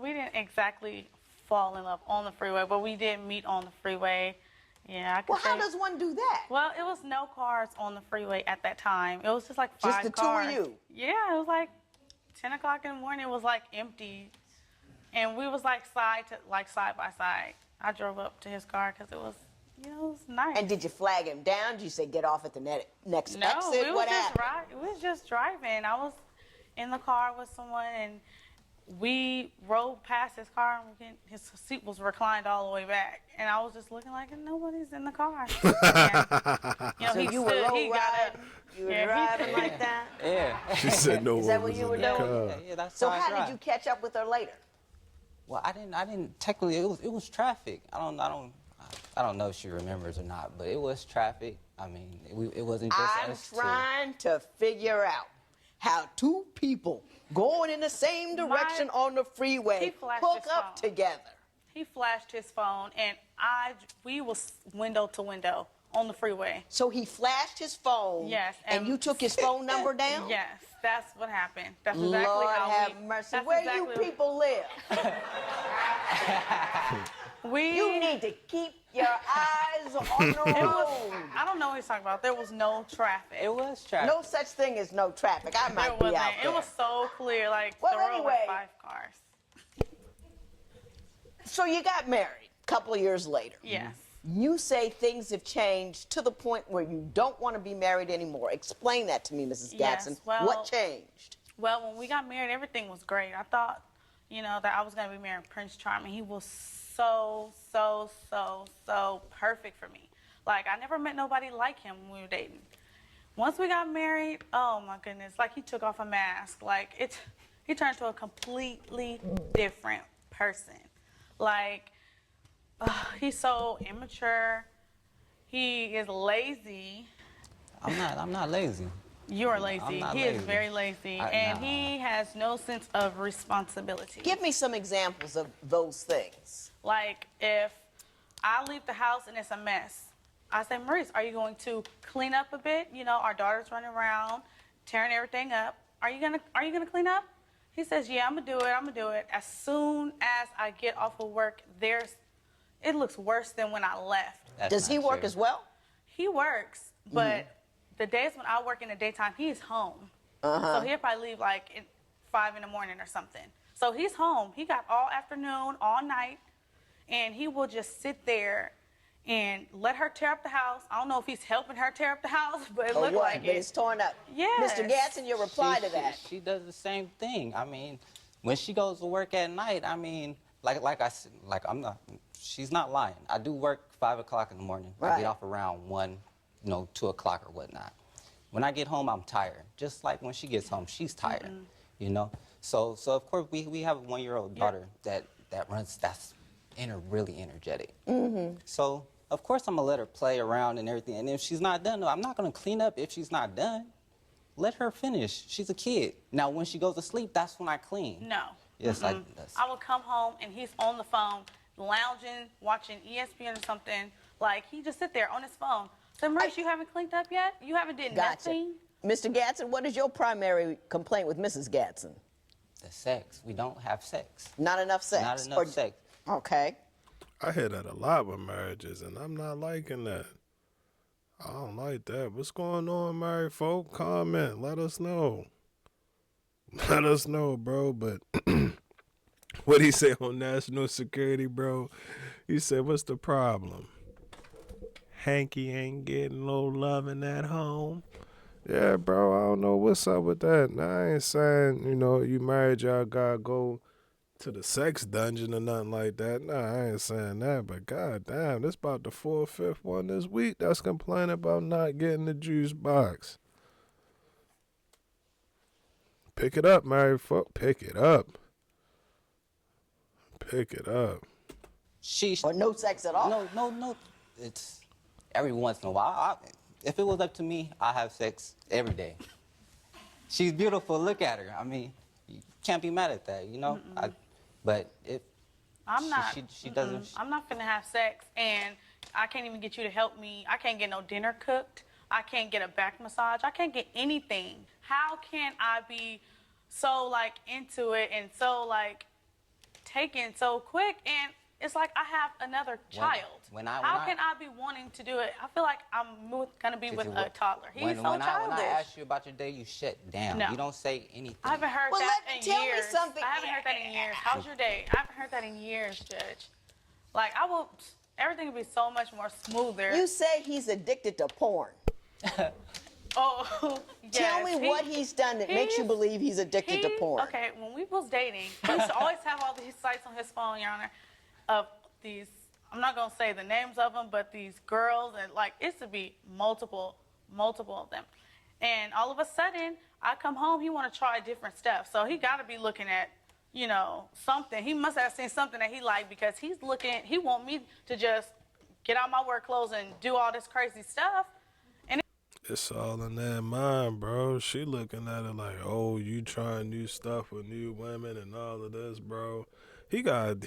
We didn't exactly fall in love on the freeway, but we did meet on the freeway. Yeah, I could Well, how say. does one do that? Well, it was no cars on the freeway at that time. It was just like Just 5 the cars. two of you? Yeah, it was like 10 o'clock in the morning. It was like empty. And we was like side by side. I drove up to his car because it was, it was nice. And did you flag him down? Did you say get off at the next No, exit? What happened? we was just driving. I was in the car with someone, and we rode past his car, and his seat was reclined all the way back, and I was just looking like nobody's in the car. And, So you were low riding? You were driving like that? Yeah. She said no Is one that what was you in were the doing? car. Yeah, that's So how I how drive. did you catch up with her later? Well, I didn't technically. It was traffic. I don't know if she remembers or not, but it was traffic. I mean, it wasn't just us two. I'm trying to figure out how two people going in the same direction on the freeway hook up together. He flashed his phone, and we was window to window on the freeway. So he flashed his phone. Yes. And you took his phone number down? Yes, that's what happened. That's exactly Lord how have mercy. Where you people live? You need to keep your eyes on the road. I don't know what he's talking about. There was no traffic. It was traffic. No such thing as no traffic. I might be out there. It was so clear, like Well, the road anyway. was 5 cars. So you got married a couple of years later. Yes. You say things have changed to the point where you don't want to be married anymore. Explain that to me, Mrs. Gatson. Yes, well, what changed? Well, when we got married, everything was great. I thought, that I was going to be marrying Prince Charming. He was so perfect for me. Like, I never met nobody like him when we were dating. Once we got married, oh my goodness, like he took off a mask. Like, he turned to a completely different person. Like, he's so immature. He is lazy. I'm not lazy. You're lazy. not He lazy. is very lazy, and he has no sense of responsibility. Give me some examples of those things. Like, if I leave the house and it's a mess, I say, Maurice, are you going to clean up a bit? Our daughter's running around, tearing everything up. Are you gonna clean up? He says, yeah, I'm gonna do it. As soon as I get off of work, it looks worse than when I left. Does he work as well? He works, but the days when I work in the daytime, he's home. So he'll probably leave like at 5 in the morning or something. So he's home. He got all afternoon, all night, and he will just sit there and let her tear up the house. I don't know if he's helping her tear up the house, but it looked like it. But it's torn up. Yes. Mr. Gatson, your reply to that. She does the same thing. I mean, when she goes to work at night, I mean, like I said, she's not lying. I do work 5 o'clock in the morning. Right. I get off around 1, 2 o'clock or whatnot. When I get home, I'm tired. Just like when she gets home, she's tired, So of course, we have a 1-year-old daughter that's really energetic. So of course, I'm gonna let her play around and everything. And if she's not done, I'm not gonna clean up if she's not done. Let her finish. She's a kid. Now, when she goes to sleep, that's when I clean. No. Yes, I will come home and he's on the phone, lounging, watching ESPN or something. Like, he just sit there on his phone. So, Maurice, you haven't cleaned up yet? You haven't did nothing? Mr. Gatson, what is your primary complaint with Mrs. Gatson? The sex. We don't have sex. Not enough sex? Not enough sex. Okay. I hear that a lot with marriages, and I'm not liking that. I don't like that. What's going on, married folk? Comment. Let us know. Let us know, bro. But what he say on national security, bro? He said, what's the problem? Hanky ain't getting no loving at home. Yeah, bro, I don't know what's up with that. Now, I ain't saying, you married, y'all gotta go to the sex dungeon or nothing like that. Nah, I ain't saying that, but goddamn, this about the 4th or 5th one this week that's complaining about not getting the juice box. Pick it up, married folk. Pick it up. Pick it up. Or no sex at all? No. It's every once in a while. If it was up to me, I have sex every day. She's beautiful. Look at her. I mean, you can't be mad at that, But if she doesn't. I'm not finna have sex, and I can't even get you to help me. I can't get no dinner cooked. I can't get a back massage. I can't get anything. How can I be so into it and so taken so quick, and it's like I have another child. How can I be wanting to do it? I feel like I'm gonna be with a toddler. He's so childish. When I ask you about your day, you shut down. No. You don't say anything. I haven't heard that in years. Tell me something. I haven't heard that in years. How's your day? I haven't heard that in years, Judge. Like, everything would be so much more smoother. You say he's addicted to porn. Oh, yes. Tell me what he's done that makes you believe he's addicted to porn. Okay, when we was dating, he used to always have all these sites on his phone, Your Honor, of these, I'm not going to say the names of them, but these girls, and like, it used to be multiple of them. And all of a sudden, I come home, he want to try different stuff. So he got to be looking at, you know, something. He must have seen something that he liked, because he want me to just get out my work clothes and do all this crazy stuff. It's all in that mind, bro. She looking at it like, oh, you trying new stuff with new women and all of this, bro. He got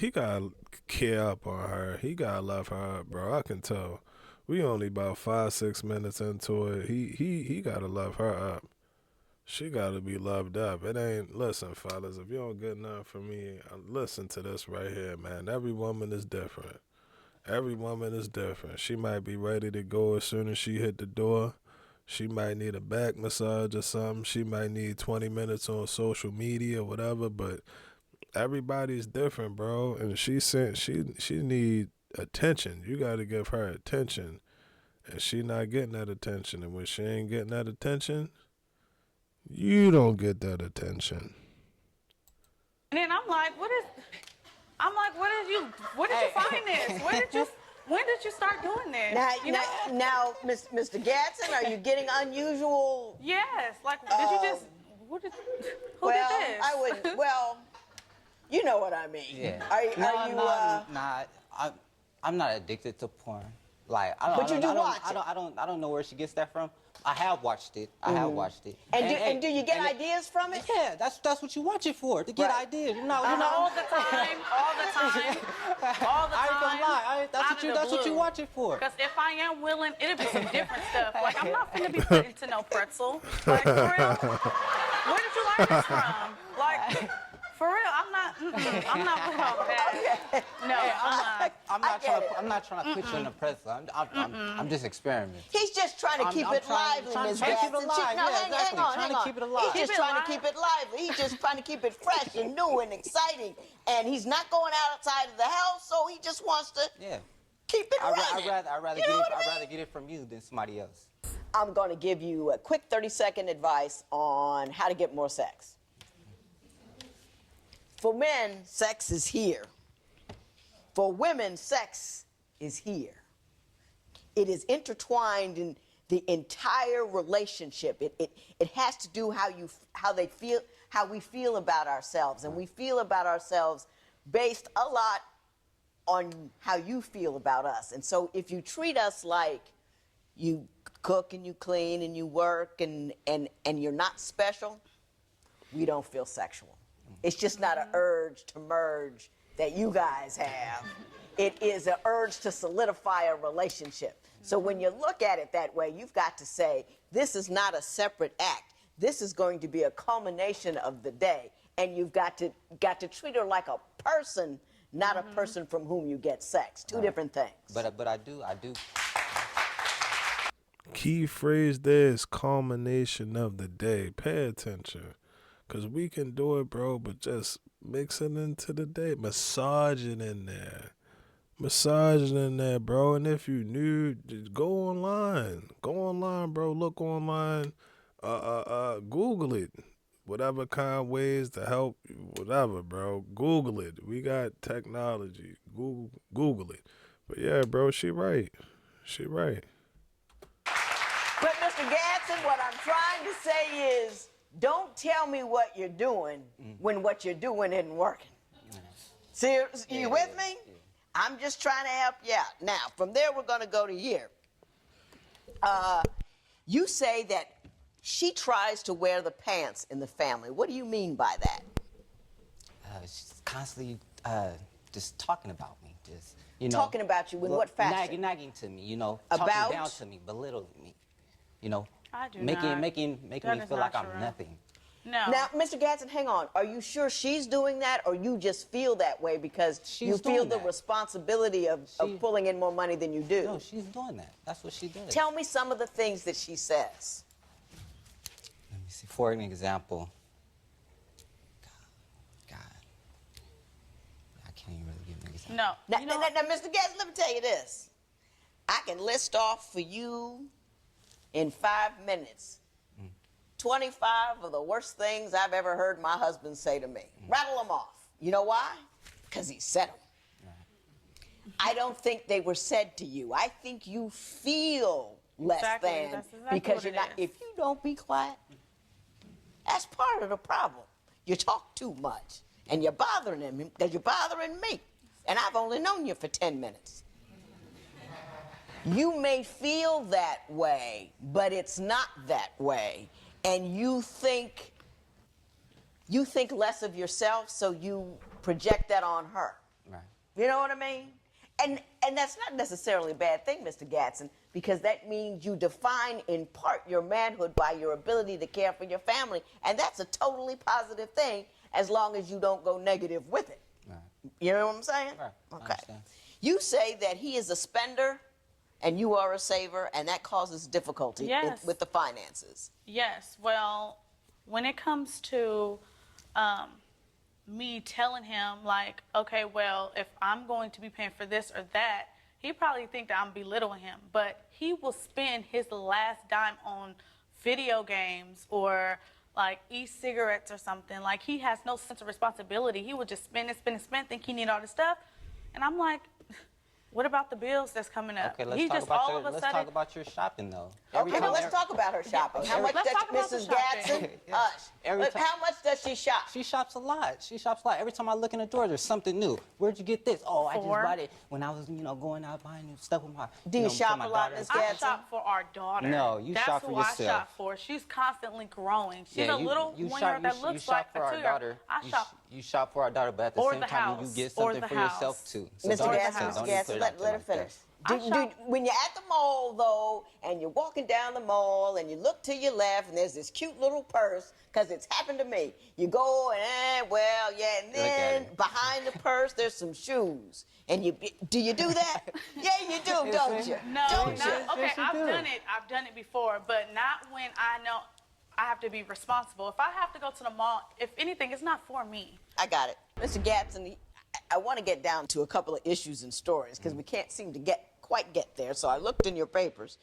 care up on her. He got love her up, bro. I can tell. We only about 5-6 minutes into it. He gotta love her up. She gotta be loved up. It ain't. Listen, fellas, if you don't get nothing from me, listen to this right here, man. Every woman is different. Every woman is different. She might be ready to go as soon as she hit the door. She might need a back massage or something. She might need 20 minutes on social media or whatever, but everybody's different, bro. And she need attention. You got to give her attention. And she not getting that attention. And when she ain't getting that attention, you don't get that attention. And then I'm like, where did you find this? When did you start doing this? Now, Mr. Gadsden, are you getting unusual? Yes. Like, did you just? Who did this? You know what I mean. Yeah. I'm not addicted to porn. Like, I don't know where she gets that from. I have watched it. And do you get ideas from it? Yeah, that's what you watch it for, to get ideas. You know. All the time. I ain't gonna lie. That's what you watch it for. Because if I am willing, it'll be some different stuff. Like, I'm not finna be put into no pretzel. Like, for real. Where did you learn this from? Like, for real, I'm not with all that. No, I'm not trying to put you in a pretzel. I'm just experimenting. He's just trying to keep it lively, Ms. Gadsden. Hang on. Keep it alive. He's just trying to keep it lively. He's just trying to keep it fresh and new and exciting. And he's not going outside of the house, so he just wants to keep it running. I'd rather get it from you than somebody else. I'm going to give you a quick 30-second advice on how to get more sex. For men, sex is here. For women, sex is here. It is intertwined in the entire relationship. It has to do how we feel about ourselves, and we feel about ourselves based a lot on how you feel about us. And so if you treat us like you cook and you clean and you work and you're not special, we don't feel sexual. It's just not an urge to merge that you guys have. It is an urge to solidify a relationship. So when you look at it that way, you've got to say, this is not a separate act. This is going to be a culmination of the day. And you've got to treat her like a person, not a person from whom you get sex. Two different things. But I do. Key phrase there is culmination of the day. Pay attention. Because we can do it, bro, but just mix it into the day. Massage it in there. Massage it in there, bro. And if you new, just go online. Go online, bro. Look online. Google it. Whatever kind of ways to help, whatever, bro. Google it. We got technology. Google it. But yeah, bro, she right. She right. But Mr. Gadsden, what I'm trying to say is, don't tell me what you're doing when what you're doing isn't working. See, you with me? Yeah. I'm just trying to help you out. Now, from there, we're going to go to here. You say that she tries to wear the pants in the family. What do you mean by that? She's constantly just talking about me. Just, talking about you in what fashion? Nagging to me, talking down to me, belittling me, I do making me feel like I'm nothing. No. Now, Mr. Gadsden, hang on. Are you sure she's doing that, or you just feel that way because you She's feel doing the that. responsibility of pulling in more money than you do? No, she's doing that. That's what she does. Tell me some of the things that she says. Let me see. For an example, God, I can't even really give an example. No. Now, You know, now, Mr. Gadsden, let me tell you this. I can list off for you in 5 minutes 25 of the worst things I've ever heard my husband say to me. Rattle them off. You know why? Because he said them. I don't think they were said to you. I think you feel less Exactly. than That's exactly because what you're it not. is. If you don't be quiet, that's part of the problem. You talk too much, and you're bothering him because you're bothering me, and I've only known you for 10 minutes. You may feel that way, but it's not that way. And you think less of yourself, so you project that on her. Right. You know what I mean? And that's not necessarily a bad thing, Mr. Gadsden, because that means you define in part your manhood by your ability to care for your family, and that's a totally positive thing as long as you don't go negative with it. Right. You know what I'm saying? Right. I Okay. understand. You say that he is a spender and you are a saver, and that causes difficulty Yes. with the finances. Yes. Well, when it comes to me telling him, like, okay, well, if I'm going to be paying for this or that, he probably think that I'm belittling him. But he will spend his last dime on video games or like e-cigarettes or something. Like, he has no sense of responsibility. He would just spend and spend and spend, think he need all this stuff. And I'm like, what about the bills that's coming up? Okay, let's He talk just about all your, of a let's sudden, talk about your shopping though. Okay, well, let's talk about her shopping. How much let's does talk about the Mrs. shopping. Gadsden? Yeah. Hush. Every Look, time- how much does she shop? She shops a lot. She shops a lot. Every time I look in the door, there's something new. Where'd you get this? Oh, I just 4. bought it when I was, going out buying new stuff with my. Do you for shop my a lot, daughter. Ms. I Gadsden? shop for our daughter. No, you That's shop for who yourself. I shop for. She's constantly growing. She's Yeah, a little one-year-old that you looks shop like for a our 2-year-old. daughter. I shop. You shop for our daughter, but at the Or same the time, house, you get or something the for house. yourself too. So Mr. don't Gadsden, don't Mr. even Gadsden, put it let out there her like that. finish. I shop- When you're at the mall, though, and you're walking down the mall, and you look to your left, and there's this cute little purse, because it's happened to me. You go, and well, yeah, and Look at then it. behind the purse, there's some shoes. And do you do that? Yeah, you do, don't you? No, Don't not, you? okay, Yes, you I've do. done it. I've done it before, but not when I know I have to be responsible. If I have to go to the mall, if anything, it's not for me. I got it. Mr. Gadsden, I want to get down to a couple of issues and stories because we can't seem to quite get there. So I looked in your papers.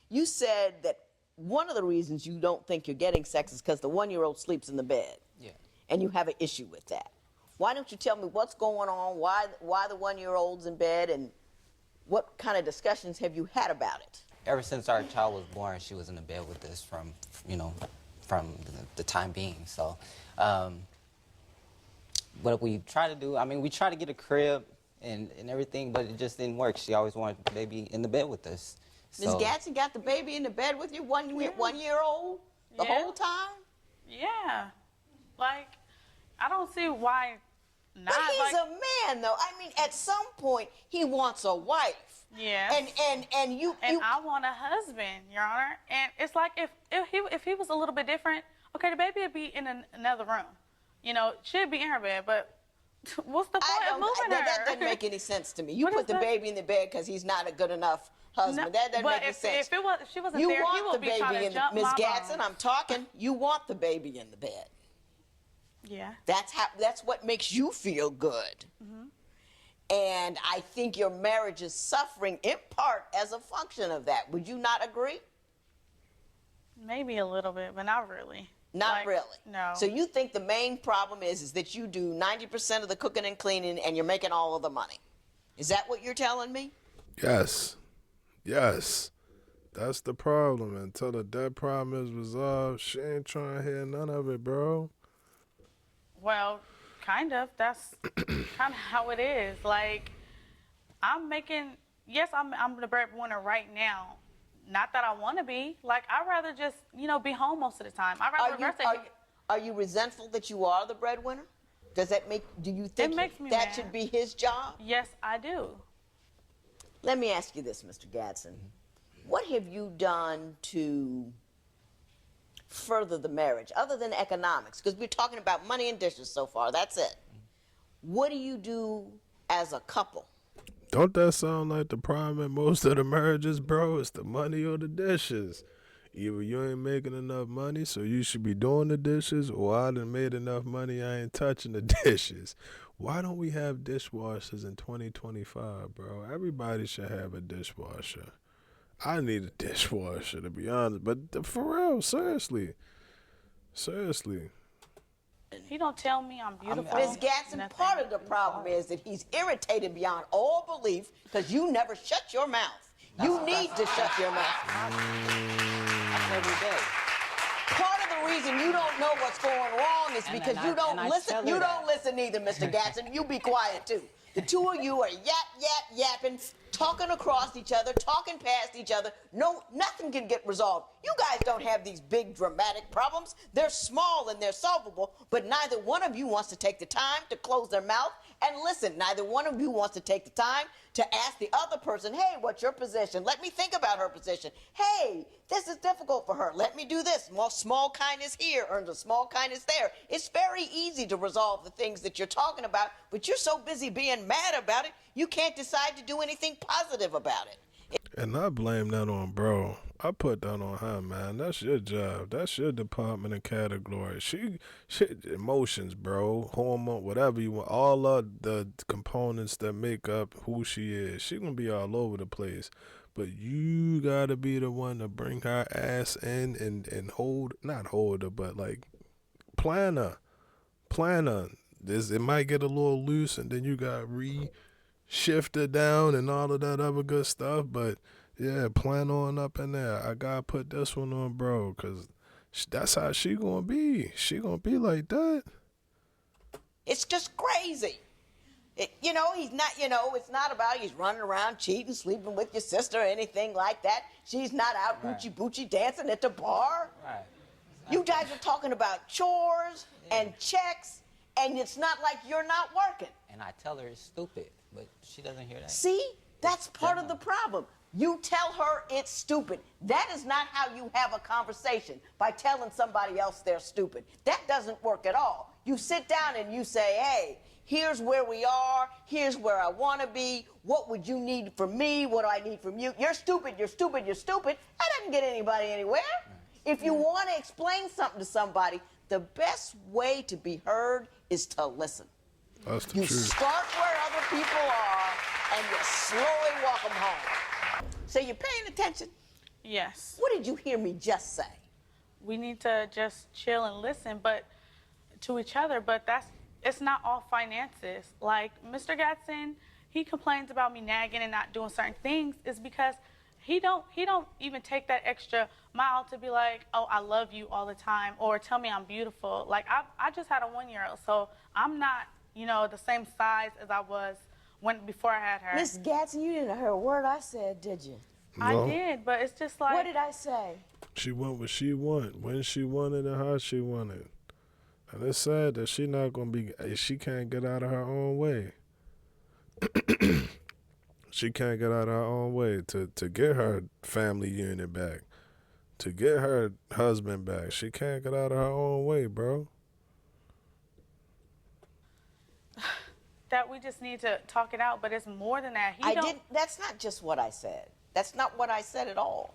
You said that one of the reasons you don't think you're getting sex is because the 1-year-old sleeps in the bed. Yeah. And you have an issue with that. Why don't you tell me what's going on, why the 1-year-old's in bed, and what kind of discussions have you had about it? Ever since our child was born, she was in the bed with us from the time being. So, what we try to do, we try to get a crib and everything, but it just didn't work. She always wanted the baby in the bed with us. Ms. So, Gadsden got the baby in the bed with you, 1-year-old, the Yeah. whole time? Yeah. Like, I don't see why not. But he's like, a man, though. At some point, he wants a wife. Yeah. And you. I want a husband, Your Honor. And it's like if he was a little bit different, okay, the baby would be in another room. She'd be in her bed, but what's the point of moving her? That doesn't make any sense to me. You What put is the that? baby in the bed because he's not a good enough husband. No, That doesn't but make any if sense. if she wasn't You there, he want the would be trying baby to in the jump Ms. my Gadsden, bones. I'm talking. You want the baby in the bed. Yeah. That's what makes you feel good. Mm-hmm. And I think your marriage is suffering in part as a function of that. Would you not agree? Maybe a little bit, but not really. Not Like, really. No. So you think the main problem is that you do 90% of the cooking and cleaning and you're making all of the money. Is that what you're telling me? Yes. That's the problem. Until the debt problem is resolved, she ain't trying to hear none of it, bro. Well, kind of. That's kind of how it is. Like, I'm the breadwinner right now. Not that I want to be. Like, I'd rather just, be home most of the time. I'd rather reverse it. Are you resentful that you are the breadwinner? Do you think makes me that mad. should be his job? Yes, I do. Let me ask you this, Mr. Gadsden. What have you done to further the marriage, other than economics, because we're talking about money and dishes so far, that's it. What do you do as a couple? Don't that sound like the problem in most of the marriages, bro? It's the money or the dishes. Either you ain't making enough money, so you should be doing the dishes, or I done made enough money, I ain't touching the dishes. Why don't we have dishwashers in 2025, bro? Everybody should have a dishwasher. I need a dishwasher, to be honest. But for real, seriously. Seriously. He don't tell me I'm beautiful. Ms. Gatson, nothing. part of the problem is that he's irritated beyond all belief because you never shut your mouth. You need to shut your mouth. That's every day. Part of the reason you don't know what's going wrong is because you don't listen. You don't listen either, Mr. Gatson. You be quiet too. The two of you are yapping, talking across each other, talking past each other. No, nothing can get resolved. You guys don't have these big dramatic problems. They're small and they're solvable, but neither one of you wants to take the time to close their mouth and listen. Neither one of you wants to take the time to ask the other person, hey, what's your position? Let me think about her position. Hey, this is difficult for her. Let me do this. More small kindness here earns a small kindness there. It's very easy to resolve the things that you're talking about, but you're so busy being mad about it, you can't decide to do anything positive about it. And I blame that on bro. I put that on her, man. That's your job. That's your department and category. She emotions, bro, hormone, whatever you want, all of the components that make up who she is. She gonna be all over the place. But you gotta be the one to bring her ass in and not hold her, but like plan her. It might get a little loose and then you got shift it down and all of that other good stuff, but yeah, plan on up in there. I gotta put this one on bro, because that's how she gonna be. She gonna be like that. It's just crazy. He's not, it's not about he's running around cheating, sleeping with your sister or anything like that. She's not out hoochie-boochie dancing at the bar. Right. You guys are talking about chores and checks, and it's not like you're not working. And I tell her it's stupid, but she doesn't hear that. See? That's part of the problem. You tell her it's stupid. That is not how you have a conversation, by telling somebody else they're stupid. That doesn't work at all. You sit down and you say, hey, here's where we are. Here's where I want to be. What would you need from me? What do I need from you? You're stupid. You're stupid. You're stupid. That doesn't get anybody anywhere. If you want to explain something to somebody, the best way to be heard is to listen. That's the You truth. start where other people are, and you slowly walk them home. So you're paying attention? Yes. What did you hear me just say? We need to just chill and listen, but to each other. But it's not all finances. Like Mr. Gatson, he complains about me nagging and not doing certain things. Is because he don't even take that extra mile to be like, oh, I love you all the time, or tell me I'm beautiful. Like I just had a 1-year-old, so I'm not the same size as I was before I had her. Miss Gatson, you didn't hear a word I said, did you? I No. did, but it's just like. What did I say? She want what she want, when she wanted, and how she wanted. And it's sad that she not gonna be. She can't get out of her own way. She can't get out of her own way to get her family unit back, to get her husband back. She can't get out of her own way, bro. That we just need to talk it out, but it's more than that. That's not just what I said. That's not what I said at all.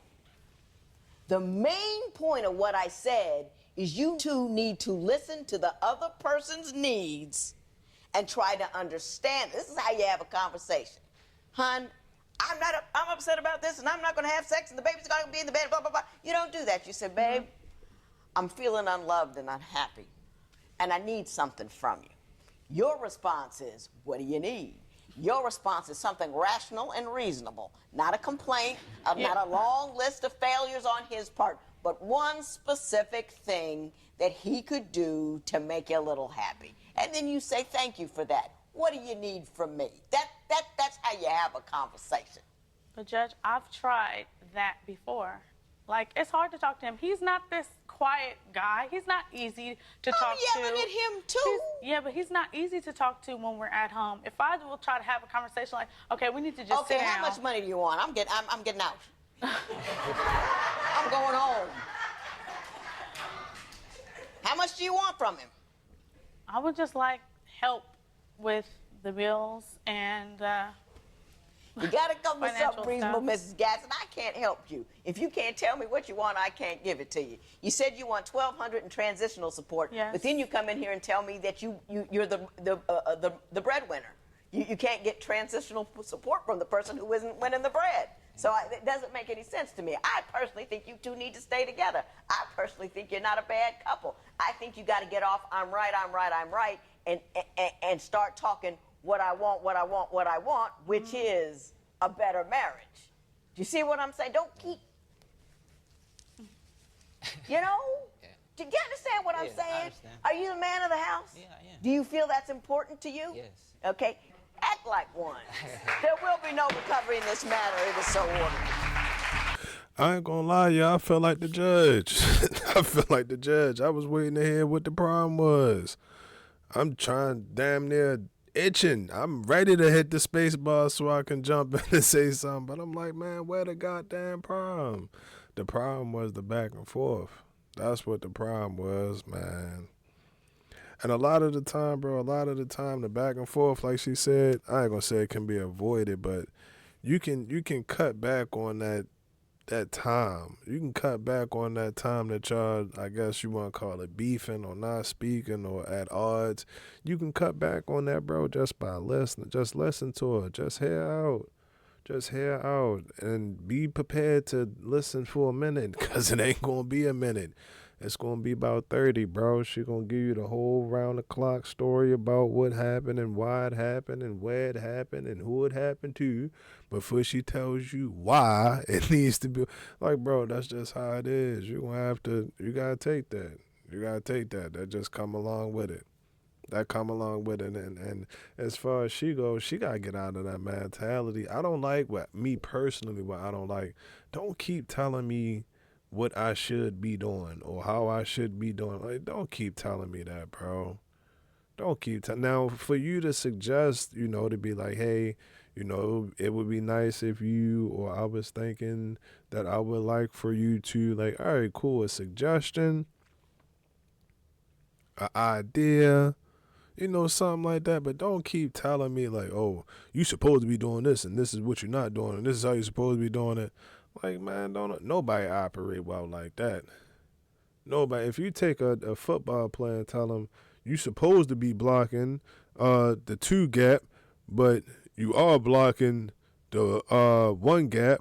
The main point of what I said is you two need to listen to the other person's needs and try to understand. This is how you have a conversation. Hun, I'm upset about this, and I'm not going to have sex, and the baby's going to be in the bed, blah, blah, blah. You don't do that. You say, babe, I'm feeling unloved and unhappy, and I need something from you. Your response is, what do you need? Your response is something rational and reasonable, not a complaint, not a long list of failures on his part, but one specific thing that he could do to make you a little happy. And then you say, thank you for that. What do you need from me? That's how you have a conversation. But Judge, I've tried that before. Like, it's hard to talk to him. He's not this quiet guy. He's not easy to talk to. I'm yelling at him too. But he's not easy to talk to when we're at home. If I will try to have a conversation like, okay, we need to just sit down. Okay, how much money do you want? I'm getting out. I'm going home. How much do you want from him? I would just like help with the bills and You gotta come with something financial reasonable, stuff. Mrs. Gasson. I can't help you. If you can't tell me what you want, I can't give it to you. You said you want $1,200 in transitional support, Yes. but then you come in here and tell me that you're the breadwinner. You can't get transitional support from the person who isn't winning the bread. So it doesn't make any sense to me. I personally think you two need to stay together. I personally think you're not a bad couple. I think you got to get off I'm right, and start talking what I want, which is a better marriage. Do you see what I'm saying? Don't keep, you know? Yeah. Do you understand what I'm Yeah, I saying? understand. Are you the man of the house? Yeah, I am. Do you feel that's important to you? Yes. Okay. Act like one. There will be no recovery in this matter. It is so orderly. I ain't gonna lie, y'all. I feel like the judge. I feel like the judge. I was waiting to hear what the problem was. I'm trying, damn near itching. I'm ready to hit the space bar so I can jump in and say something. But I'm like, man, where the goddamn problem? The problem was the back and forth. That's what the problem was, man. And a lot of the time, bro, the back and forth, like she said, I ain't gonna say it can be avoided, but you can cut back on that time. You can cut back on that time that y'all, I guess you want to call it beefing or not speaking or at odds. You can cut back on that, bro, just by listening. Just listen to her. Just hear out. Just hear out. And be prepared to listen for a minute, because it ain't going to be a minute. It's going to be about 30, bro. She going to give you the whole round-the-clock story about what happened and why it happened and where it happened and who it happened to before she tells you why it needs to be. Like, bro, that's just how it is. You got to take that. You got to take that. That just come along with it. That come along with it. And as far as she goes, she got to get out of that mentality. I don't like what I don't like. Don't keep telling me what I should be doing or how I should be doing. Like, don't keep telling me that, bro. Don't keep now for you to suggest, to be like, hey, it would be nice if you, or I was thinking that I would like for you to, like, all right, cool, a suggestion, an idea, something like that. But don't keep telling me like, oh, you supposed to be doing this and this is what you're not doing and this is how you're supposed to be doing it. Like, man, nobody operate well like that. Nobody. If you take a football player and tell him you supposed to be blocking the 2 gap, but you are blocking the 1 gap,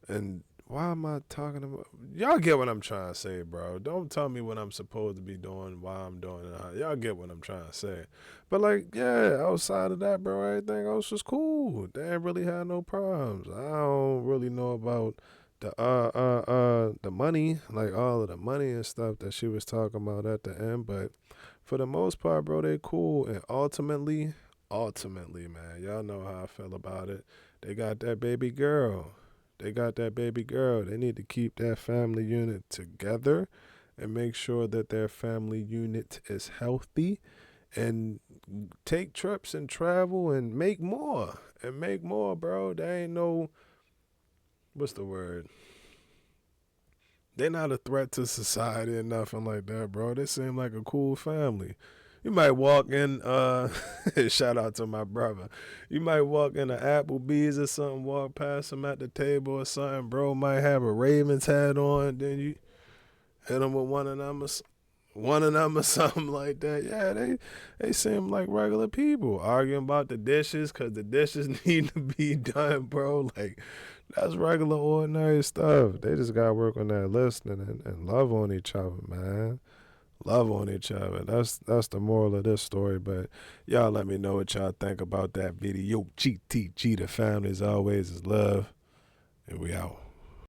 and why am I talking about? Y'all get what I'm trying to say, bro. Don't tell me what I'm supposed to be doing, why I'm doing it. Y'all get what I'm trying to say. But, like, yeah, outside of that, bro, everything else was cool. They ain't really had no problems. I don't really know about the money, like all of the money and stuff that she was talking about at the end. But for the most part, bro, they cool. And ultimately, man, y'all know how I feel about it. They got that baby girl. They need to keep that family unit together and make sure that their family unit is healthy and take trips and travel and make more, bro. They ain't no, what's the word? They're not a threat to society or nothing like that, bro. They seem like a cool family. You might walk in, shout out to my brother. You might walk in an Applebee's or something, walk past him at the table or something, bro might have a Ravens hat on, then you hit him with one of them or something like that. Yeah, they seem like regular people arguing about the dishes because the dishes need to be done, bro. Like, that's regular, ordinary stuff. They just got to work on that listening and love on each other, man. Love on each other. That's the moral of this story. But y'all let me know what y'all think about that video. GTG, the family as always is love. And we out.